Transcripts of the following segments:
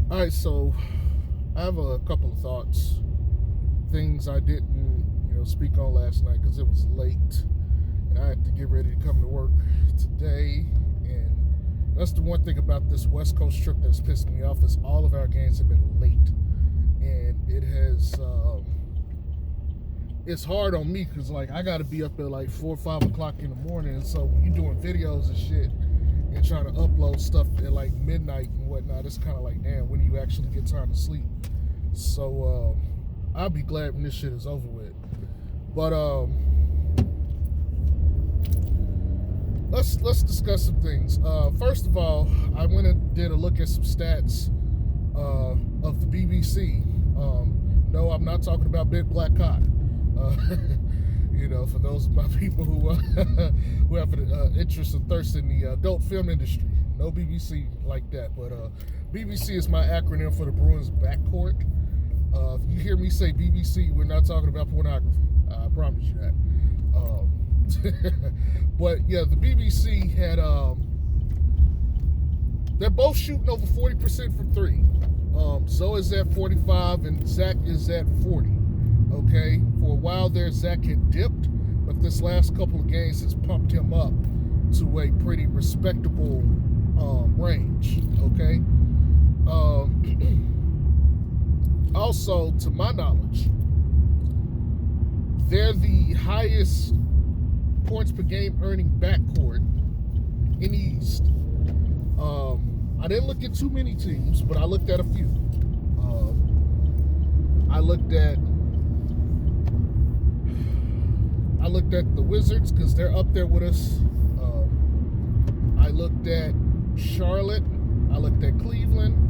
All right, so I have a couple of thoughts, things I didn't, speak on last night because it was late, and I had to get ready to come to work today. And that's the one thing about this West Coast trip that's pissed me off is all of our games have been late, and it has. It's hard on me because like I got to be up at like 4 or 5 o'clock in the morning, and so when you doing videos and shit and trying to upload stuff at like midnight and whatnot, it's kind of like, damn, when do you actually get time to sleep? So I'll be glad when this shit is over with. But let's discuss some things. First of all, I went and did a look at some stats of the BBC. No, I'm not talking about Big Black Cock. Uh, for those of my people who who have an interest and thirst in the adult film industry, no BBC like that. But BBC is my acronym for the Bruins backcourt. If you hear me say BBC, we're not talking about pornography. I promise you that. But yeah, the BBC had they're both shooting over 40% from three. Zoe is at 45 and Zach is at 40. Okay, for a while there, Zach had dipped, but this last couple of games has pumped him up to a pretty respectable range. Okay. Also, to my knowledge, they're the highest points per game earning backcourt in the East. I didn't look at too many teams, but I looked at a few. I looked at the Wizards because they're up there with us. I looked at Charlotte. I looked at Cleveland.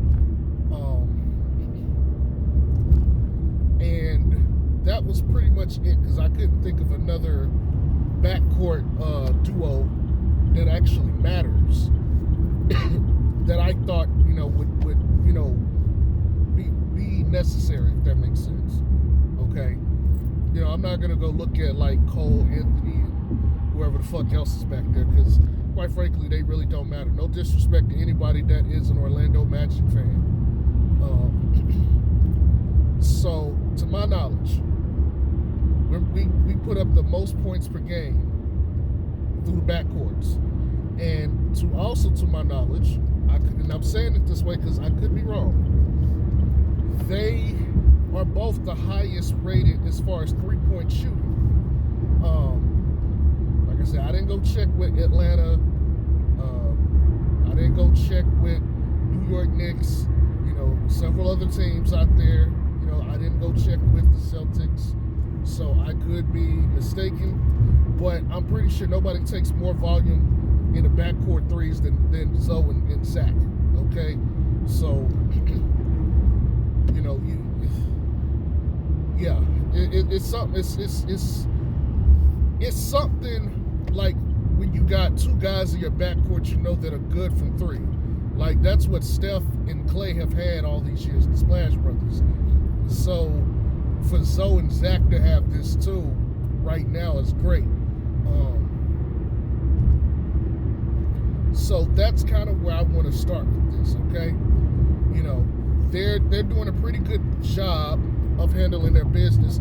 And that was pretty much it because I couldn't think of another backcourt duo that actually matters that I thought would be necessary, if that makes sense. Okay, I'm not gonna go look at like Cole Anthony and whoever the fuck else is back there because quite frankly they really don't matter. No disrespect to anybody that is an Orlando Magic fan. So to my knowledge, we put up the most points per game through the backcourts. And to my knowledge, and I'm saying it this way because I could be wrong, they are both the highest rated as far as 3-point shooting. Like I said, I didn't go check with Atlanta. I didn't go check with New York Knicks. Several other teams out there. I didn't go check with the Celtics. So I could be mistaken, but I'm pretty sure nobody takes more volume in the backcourt threes than Zoe and Zach. Okay, so it's something. It's something like when you got two guys in your backcourt, that are good from three. Like that's what Steph and Clay have had all these years, the Splash Brothers. So for Zoe and Zach to have this too right now is great. So that's kind of where I want to start with this, okay? They're doing a pretty good job of handling their business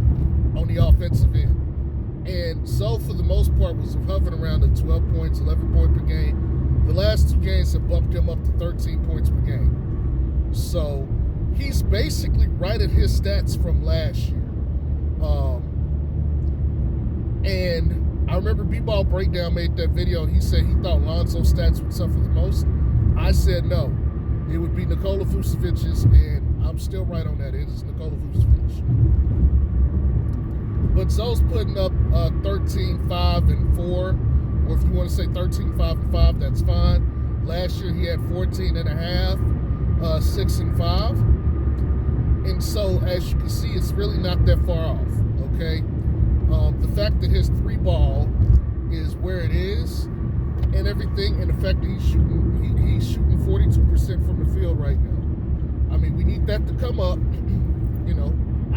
on the offensive end. And Zoe, for the most part, was hovering around the 12 points, 11 points per game. The last two games have bumped him up to 13 points per game. So he's basically right at his stats from last year. And I remember B-Ball Breakdown made that video and he said he thought Lonzo's stats would suffer the most. I said no. It would be Nikola Vucevic's, and I'm still right on that. It is Nikola Vucevic. But Zoe's putting up 13, 5, and 4. Or if you want to say 13, 5, and 5, that's fine. Last year he had 14 and a half, 6 and 5. And so, as you can see, it's really not that far off, okay? The fact that his three ball is where it is and everything, and the fact that he's shooting 42% from the field right now. I mean, we need that to come up.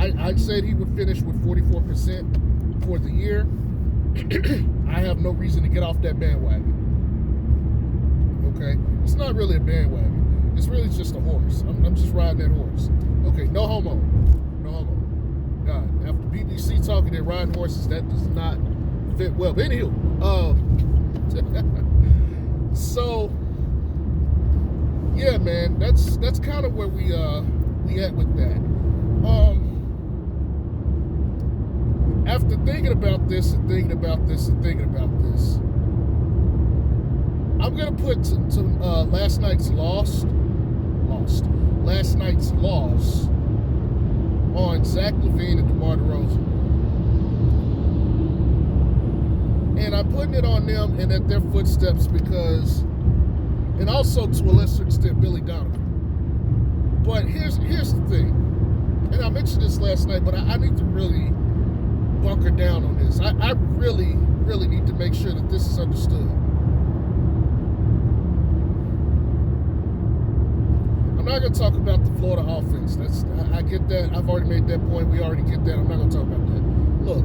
I said he would finish with 44% for the year. I have no reason to get off that bandwagon. Okay? It's not really a bandwagon. It's really just a horse. I'm just riding that horse. Okay, no homo. No homo. God, after BBC talking that riding horses, that does not fit well. But anywho, so yeah, man, that's kind of where we at with that. After thinking about this and thinking about this and thinking about this, I'm gonna put last night's loss on Zach LaVine and DeMar DeRozan. And I'm putting it on them and at their footsteps because, and also to a lesser extent, Billy Donovan. But here's the thing, and I mentioned this last night, but I need to really bunker down on this. I really, really need to make sure that this is understood. I'm not going to talk about the Florida offense. I get that. I've already made that point. We already get that. I'm not going to talk about that. Look,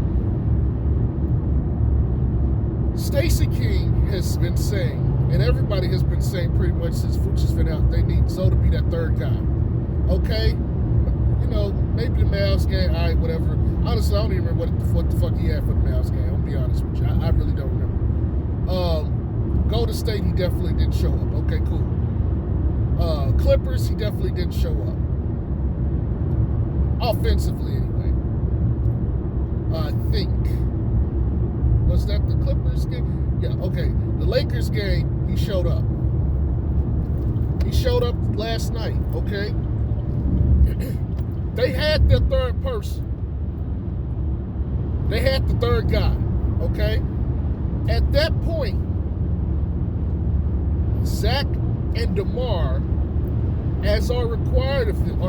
Stacey King has been saying, and everybody has been saying pretty much since Fuchs has been out, they need Zoe to be that third guy. Okay? You know, maybe the Mavs game, all right, whatever. Honestly, I don't even remember what the fuck he had for the Mavs game. I'm going to be honest with you. I really don't remember. Golden State, he definitely didn't show up. Okay, cool. Clippers, he definitely didn't show up. Offensively, anyway. I think. Was that the Clippers game? Yeah, okay. The Lakers game, he showed up. He showed up last night, okay? They had their third person. They had the third guy, okay? At that point, Zach and DeMar, as are required of them,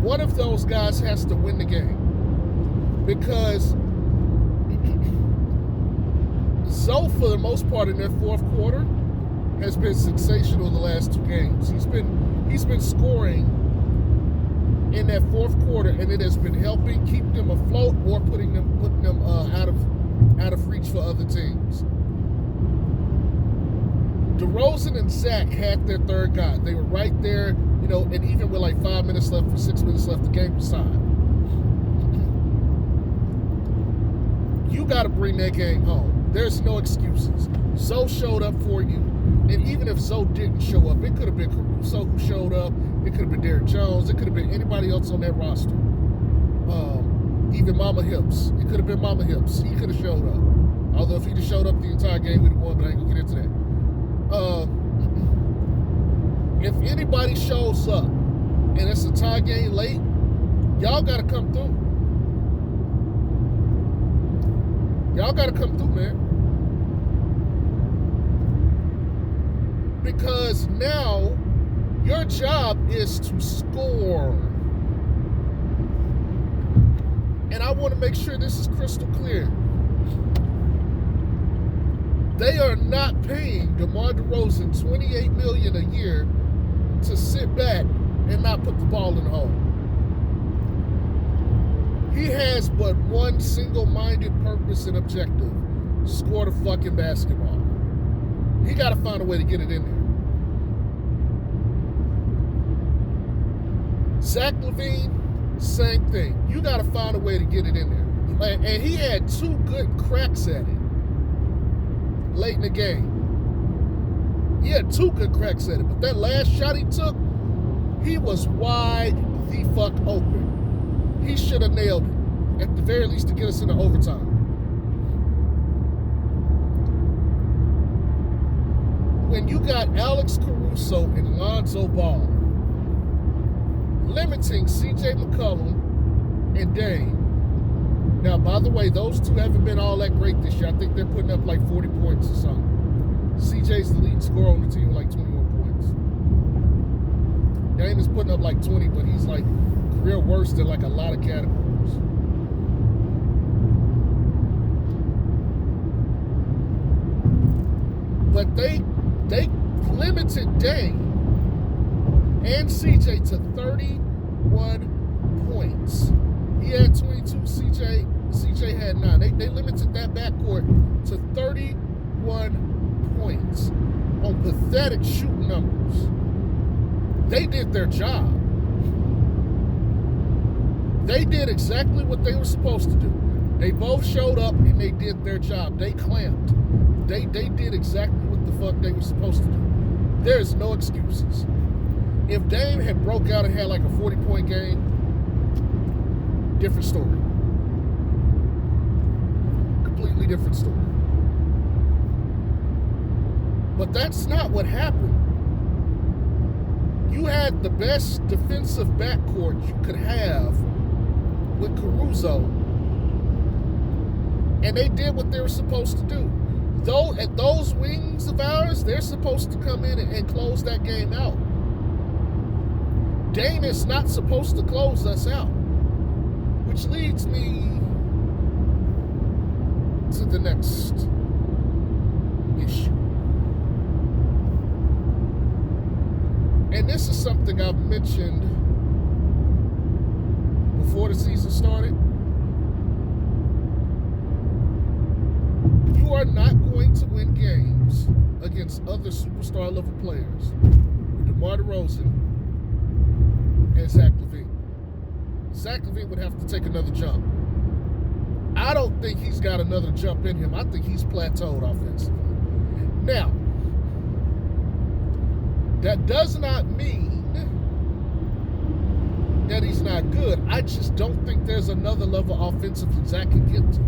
one of those guys has to win the game. Because Zoe, for the most part, in their fourth quarter, has been sensational the last two games. He's been scoring in that fourth quarter, and it has been helping keep them afloat or putting them out of reach for other teams. DeRozan and Zach had their third guy. They were right there, you know, and even with like 5 minutes left or 6 minutes left, the game was tied. You got to bring that game home. There's no excuses. Zoe showed up for you, and even if Zoe didn't show up, it could have been Caruso who showed up. It could have been Derrick Jones. It could have been anybody else on that roster. Even Mama Hips. It could have been Mama Hips. He could have showed up. Although if he'd have showed up the entire game, we'd have won, but I ain't gonna get into that. If anybody shows up and it's a tie game late, y'all got to come through. Y'all got to come through, man. Because now your job is to score. And I want to make sure this is crystal clear. They are not paying DeMar DeRozan $28 million a year to sit back and not put the ball in the hole. He has but one single-minded purpose and objective: score the fucking basketball. He got to find a way to get it in there. Zach LaVine, same thing. You got to find a way to get it in there. And he had two good cracks at it late in the game. He had two good cracks at it, but that last shot he took, he was wide the fuck open. He should have nailed it, at the very least to get us into overtime. When you got Alex Caruso and Lonzo Ball limiting C.J. McCollum and Dame. Now, by the way, those two haven't been all that great this year. I think they're putting up like 40 points or something. CJ's the leading scorer on the team with like 21 points. Dame is putting up like 20, but he's like career worst in like a lot of categories. But they limited Dame and CJ to 31 points. He had 22, CJ had 9. They limited that backcourt to 31 points on pathetic shooting numbers. they did their job. They did exactly what they were supposed to do. They both showed up and they did their job. They clamped. They did exactly what the fuck they were supposed to do. There's no excuses. If Dame had broke out and had like a 40-point game, different story. Completely different story. But that's not what happened. You had the best defensive backcourt you could have with Caruso, and they did what they were supposed to do. Though at those wings of ours, they're supposed to come in and close that game out. Dame is not supposed to close us out, which leads me to the next issue. And this is something I've mentioned before the season started. You are not going to win games against other superstar level players with DeMar DeRozan and Zach LaVine. Zach LaVine would have to take another jump. I don't think he's got another jump in him. I think he's plateaued offensively. Now, that does not mean that he's not good. I just don't think there's another level offensively Zach can get to.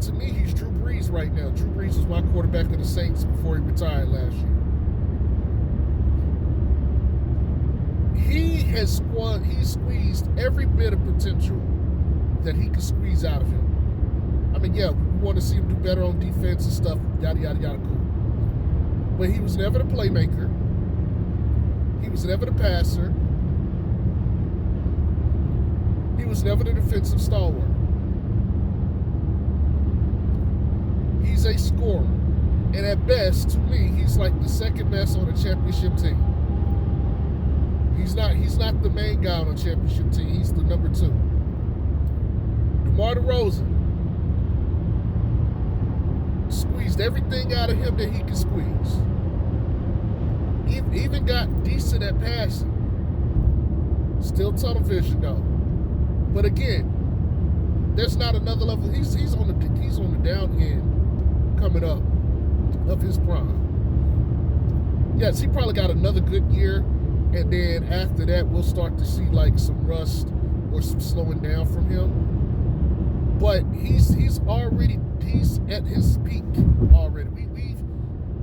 To me, he's Drew Brees right now. Drew Brees was my quarterback of the Saints before he retired last year. He squeezed every bit of potential that he could squeeze out of him. I mean, yeah, we want to see him do better on defense and stuff, yada, yada, yada, cool. But he was never the playmaker. He was never the passer. He was never the defensive stalwart. He's a scorer. And at best, to me, he's like the second best on a championship team. He's not the main guy on a championship team. He's the number 2. DeMar DeRozan squeezed everything out of him that he could squeeze. Even got decent at passing. Still tunnel vision though. But again, there's not another level. He's on the down end coming up of his prime. Yes, he probably got another good year, and then after that we'll start to see like some rust or some slowing down from him. But he's at his peak already.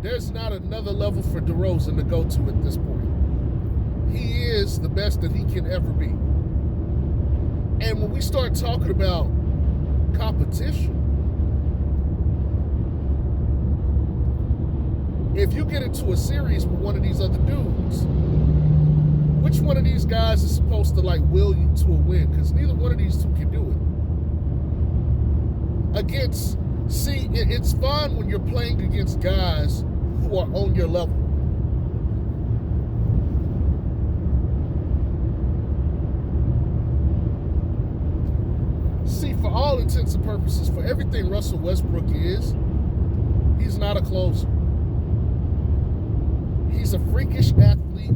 There's not another level for DeRozan to go to at this point. He is the best that he can ever be. And when we start talking about competition, if you get into a series with one of these other dudes, which one of these guys is supposed to like will you to a win? Because neither one of these two can do it. It's fun when you're playing against guys who are on your level. See, for all intents and purposes, for everything Russell Westbrook is, he's not a closer. He's a freakish athlete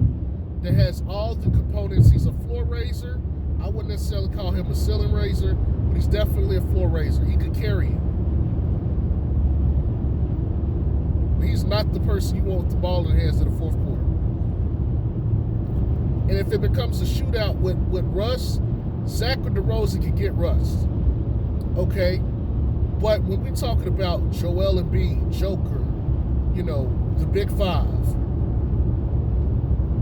that has all the components. He's a floor raiser. I wouldn't necessarily call him a ceiling raiser, but he's definitely a floor raiser. He could carry you. But he's not the person you want with the ball in the hands in the fourth quarter. And if it becomes a shootout with Russ, Zach or DeRozan can get Russ. Okay? But when we're talking about Joel Embiid, Joker, the Big Five,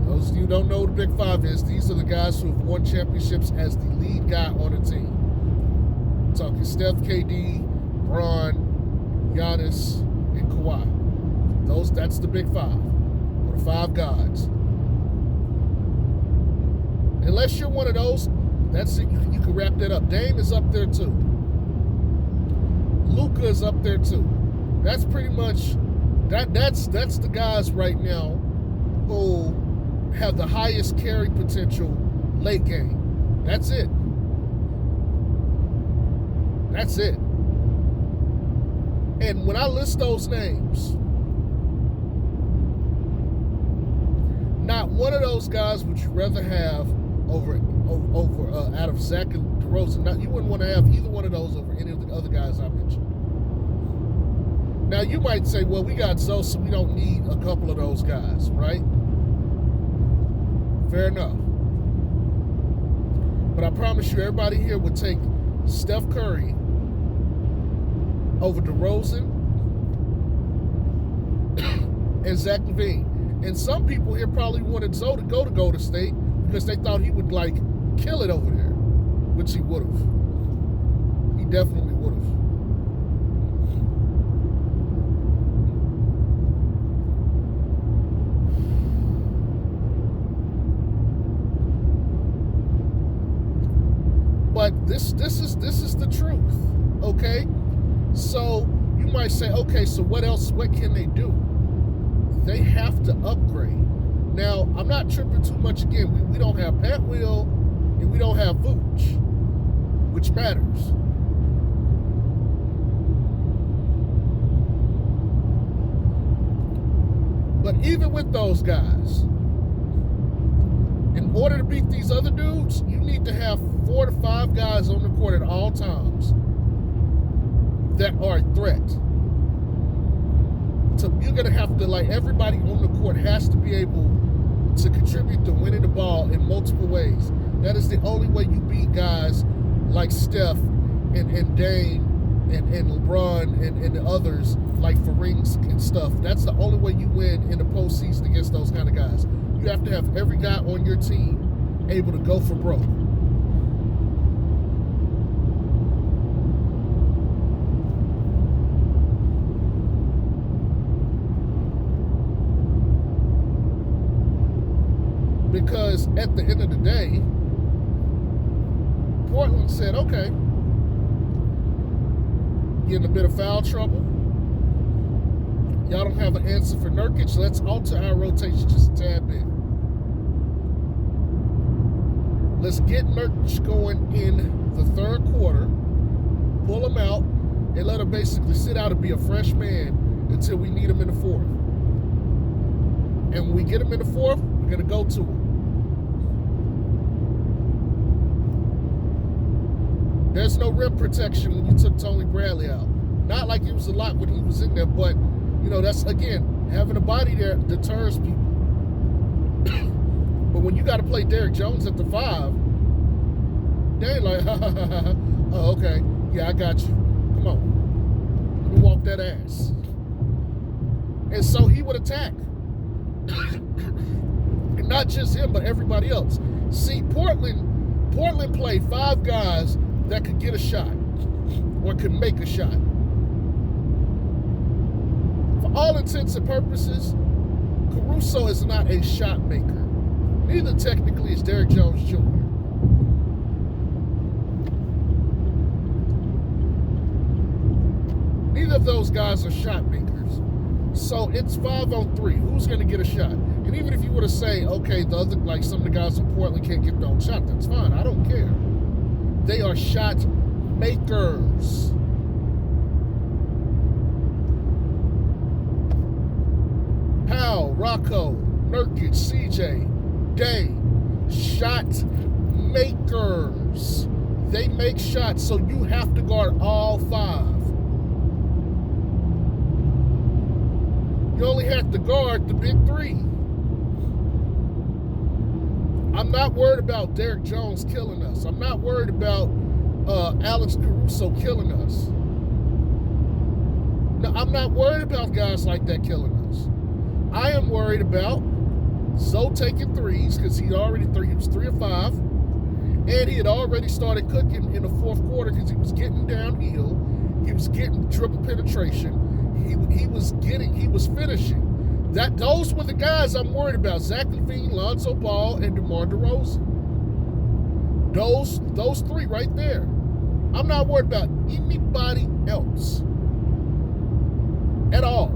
those of you who don't know what the Big Five is, these are the guys who have won championships as the lead guy on a team. I'm talking Steph, KD, Bron, Giannis, and Kawhi. That's the Big Five, or the five gods. Unless you're one of those, that's it. You can wrap that up. Dame is up there too. Luka is up there too. That's pretty much that's the guys right now who have the highest carry potential late game. That's it. That's it. And when I list those names, one of those guys would you rather have over out of Zach and DeRozan? Now, you wouldn't want to have either one of those over any of the other guys I mentioned. Now, you might say, well, we got Zoe, so we don't need a couple of those guys, right? Fair enough. But I promise you, everybody here would take Steph Curry over DeRozan and Zach LaVine. And some people here probably wanted Zoe to go to Golden State because they thought he would, like, kill it over there, which he would have. He definitely would have. But this is the truth, okay? So you might say, okay, so what else? What can they do? They have to upgrade. Now, I'm not tripping too much again. We don't have Pat Will and we don't have Vooch, which matters. But even with those guys, in order to beat these other dudes, you need to have 4 to 5 guys on the court at all times that are a threat. So you're going to have to, like, everybody on the court has to be able to contribute to winning the ball in multiple ways. That is the only way you beat guys like Steph and Dame and LeBron and the others, like for rings and stuff. That's the only way you win in the postseason against those kind of guys. You have to have every guy on your team able to go for broke. Because at the end of the day, Portland said, okay, you're in a bit of foul trouble. Y'all don't have an answer for Nurkic. Let's alter our rotation just a tad bit. Let's get Nurkic going in the third quarter, pull him out, and let him basically sit out and be a fresh man until we need him in the fourth. And when we get him in the fourth, we're going to go to him. There's no rim protection when you took Tony Bradley out. Not like it was a lot when he was in there, but, you know, that's, again, having a body there deters people. But when you got to play Derrick Jones at the 5, they ain't like, oh, okay, yeah, I got you. Come on. Let me walk that ass. And so he would attack. And not just him, but everybody else. See, Portland played 5 guys that could get a shot or could make a shot. For all intents and purposes, Caruso is not a shot maker. Neither technically is Derrick Jones Jr. Neither of those guys are shot makers. So it's 5-on-3. Who's going to get a shot? And even if you were to say, okay, the other, like some of the guys from Portland can't get their own shot, that's fine. I don't care. They are shot makers. Powell, Rocco, Nurkic, CJ, Dame, shot makers. They make shots, so you have to guard all 5. You only have to guard the big 3. I'm not worried about Derrick Jones killing us. I'm not worried about Alex Caruso killing us. No, I'm not worried about guys like that killing us. I am worried about Zoe taking threes because he was 3 of 5, and he had already started cooking in the fourth quarter because he was getting downhill. He was getting triple penetration. He was finishing. Those were the guys I'm worried about. Zach LaVine, Lonzo Ball, and DeMar DeRozan. Those 3 right there. I'm not worried about anybody else at all.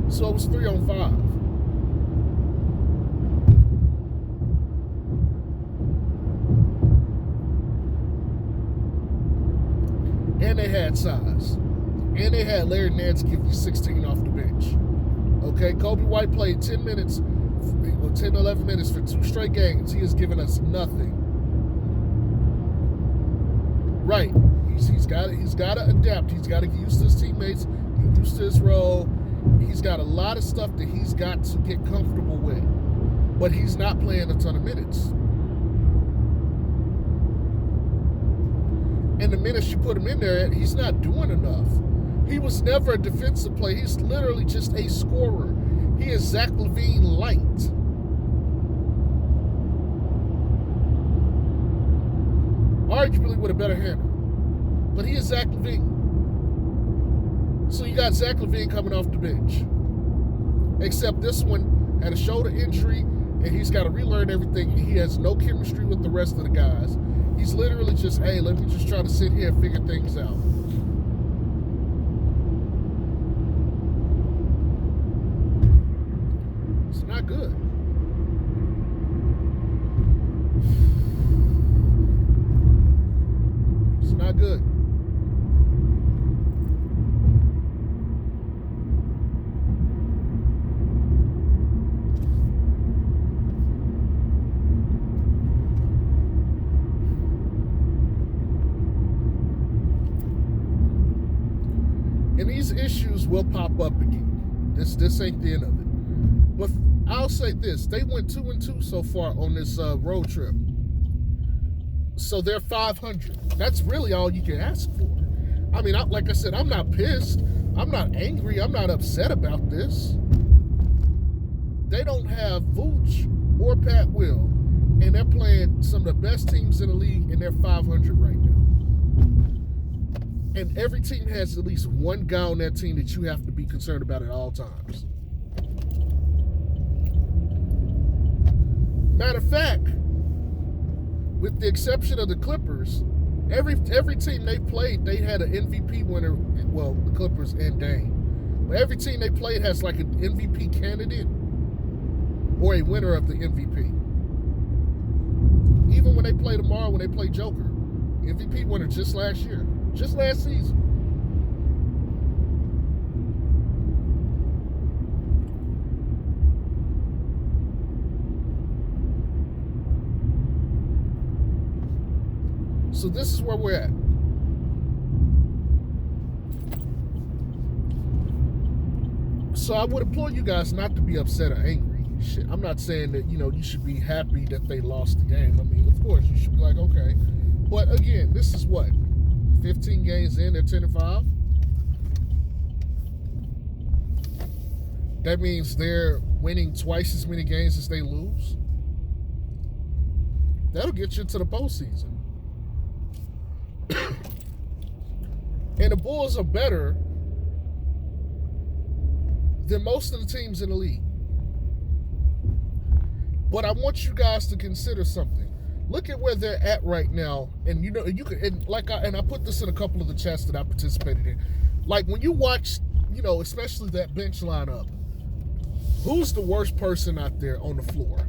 So it was 3-on-5. And they had size. And they had Larry Nance give you 16 off the bench. Okay, Kobe White played 10 minutes, or 10, 11 minutes for 2 straight games. He has given us nothing. Right. He's got to adapt. He's got to get used to his teammates, get used to his role. He's got a lot of stuff that he's got to get comfortable with. But he's not playing a ton of minutes. And the minutes you put him in there, he's not doing enough. He was never a defensive player. He's literally just a scorer. He is Zach LaVine light. Arguably with a better handle. But he is Zach LaVine. So you got Zach LaVine coming off the bench. Except this one had a shoulder injury, and he's got to relearn everything. He has no chemistry with the rest of the guys. He's literally just, hey, let me just try to sit here and figure things out. It's not good. It's not good. And these issues will pop up again. This ain't the end of it. But I'll say this: they went 2-2 so far on this road trip. So they're 500. That's really all you can ask for. I mean, like I said, I'm not pissed. I'm not angry. I'm not upset about this. They don't have Vooch or Pat Will, and they're playing some of the best teams in the league, and they're 500 right now. And every team has at least one guy on that team that you have to be concerned about at all times. Matter of fact, with the exception of the Clippers, every team they played, they had an MVP winner. Well, the Clippers and Dame. But every team they played has like an MVP candidate or a winner of the MVP. Even when they play tomorrow, when they play Joker, MVP winner just last year. Just last season. So this is where we're at. So I would implore you guys not to be upset or angry. Shit, I'm not saying that, you should be happy that they lost the game. I mean, of course, you should be like, okay. But again, this is what? 15 games in, they're 10-5. That means they're winning twice as many games as they lose. That'll get you to the postseason. And the Bulls are better than most of the teams in the league. But I want you guys to consider something. Look at where they're at right now, and you can, and I put this in a couple of the chats that I participated in. Like when you watch, especially that bench lineup, who's the worst person out there on the floor?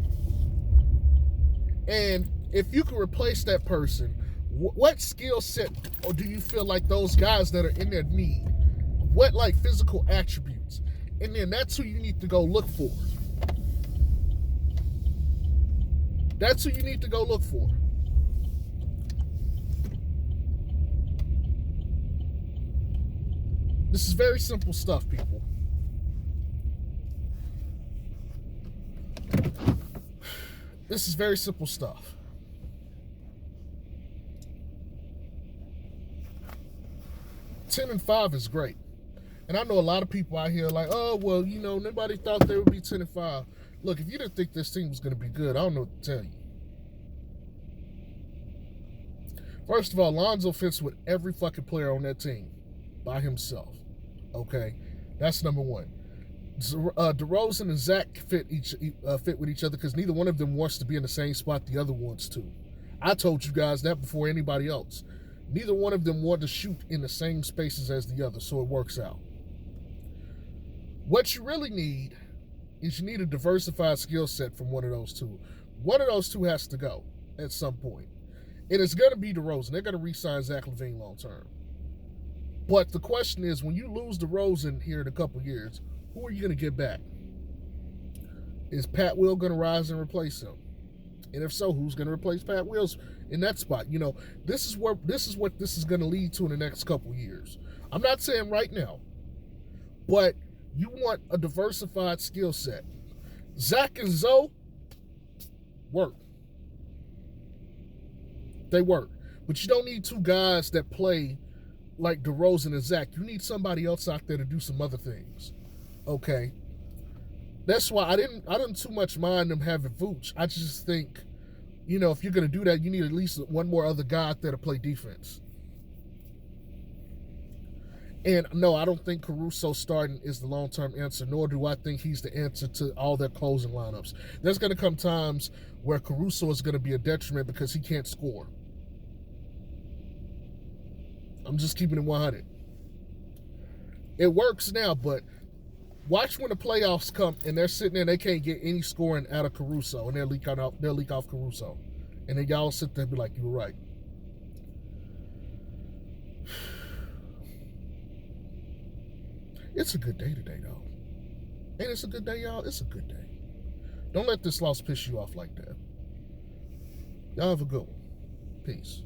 And if you can replace that person, what skill set or do you feel like those guys that are in there need? What like physical attributes? And then that's who you need to go look for. That's who you need to go look for. This is very simple stuff, people. This is very simple stuff. Ten and 5 is great. And I know a lot of people out here like, oh, well, nobody thought they would be 10 and 5. Look, if you didn't think this team was going to be good, I don't know what to tell you. First of all, Lonzo fits with every fucking player on that team by himself. Okay? That's number one. DeRozan and Zach fit with each other because neither one of them wants to be in the same spot the other wants to. I told you guys that before anybody else. Neither one of them want to shoot in the same spaces as the other, so it works out. What you really need is you need a diversified skill set from one of those two. One of those two has to go at some point. And it's going to be DeRozan. They're going to re-sign Zach LaVine long term. But the question is, when you lose DeRozan here in a couple years, who are you going to get back? Is Pat Will going to rise and replace him? And if so, who's going to replace Pat Wills in that spot? This is what this is going to lead to in the next couple years. I'm not saying right now, but you want a diversified skill set. Zach and Zoe work. They work. But you don't need two guys that play like DeRozan and Zach. You need somebody else out there to do some other things. Okay? That's why I didn't too much mind them having Vooch. I just think, if you're going to do that, you need at least one more other guy out there to play defense. And no, I don't think Caruso starting is the long-term answer, nor do I think he's the answer to all their closing lineups. There's going to come times where Caruso is going to be a detriment because he can't score. I'm just keeping it 100. It works now, but watch when the playoffs come and they're sitting there and they can't get any scoring out of Caruso, and they'll leak off Caruso. And then y'all sit there and be like, you were right. It's a good day today, though. Ain't it's a good day, y'all? It's a good day. Don't let this loss piss you off like that. Y'all have a good one. Peace.